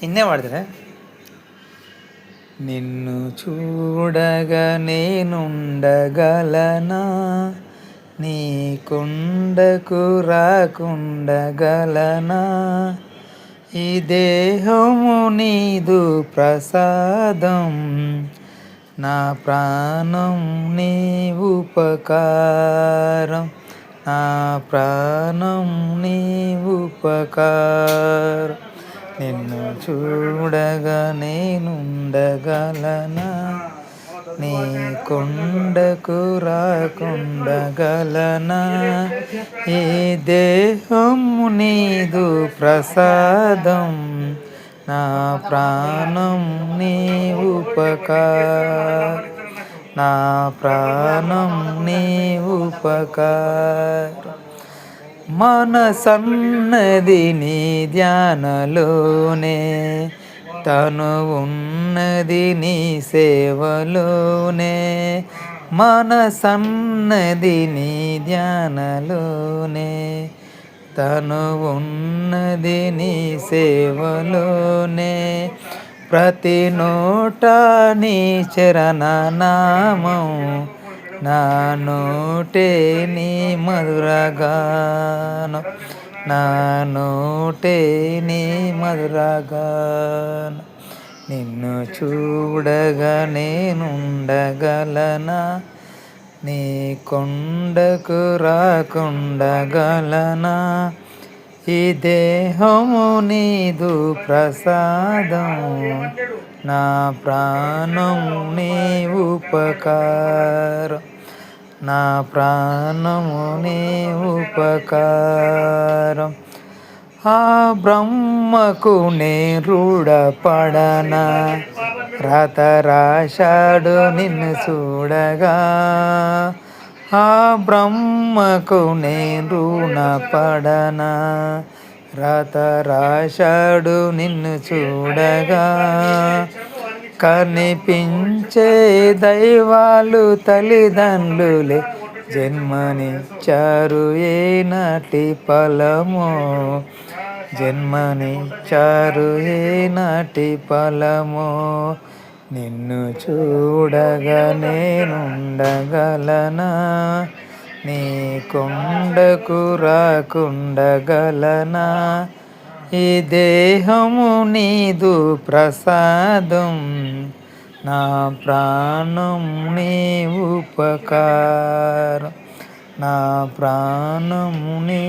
ఇన్నే వాడతారా? నిన్ను చూడగా నేనుండగలనా, నీ కొండకు రాకుండగలనా, ఈ దేహము నీదు ప్రసాదం, నా ప్రాణం నీ ఉపకారం, నా ప్రాణం నీ ఉపకారం. నిన్ను చూడగా నేనుండగలనా, నీ కొండకు రాకుండగలనా, ఈ దేహము నీదు ప్రసాదం, నా ప్రాణం నీ ఉపకారం, నా ప్రాణం నీ ఉపకారం. మనసన్నది నీ ధ్యానలోనే, తను ఉన్నది నీ సేవలోనే, మనసన్నది నీ ధ్యానలోనే, తను ఉన్నది నీ సేవలోనే, ప్రతి నోట నీ చరణనామం, నా నోటే నీ మధురగానం, నా నోటే నీ మధురగానం. నిన్ను చూడగా నేనుండగలనా, నీ కొండకు రాకుండగలనా, ఈ దేహము నీదు ప్రసాదం, నా ప్రాణం నీ ఉపకారం, నా ప్రాణము నీ ఉపకారం. ఆ బ్రహ్మకు నే రూఢపడనా, రాత రాశాడు నిన్ను చూడగా, ఆ బ్రహ్మకు నే రుణపడనా, రాత రాశాడు నిన్ను చూడగా, కనిపించే దైవాలు తల్లిదండ్రులే జన్మనిచ్చారు ఏనాటి ఫలమో, జన్మనిచ్చారు ఏనాటి ఫలమో. నిన్ను చూడగా నేనుండగలనా, నీ కొండకు రాకుండగలనా, ఈ దేహము నీదు ప్రసాదం, నా ప్రాణం నీ ఉపకారం, నా ప్రాణం నీ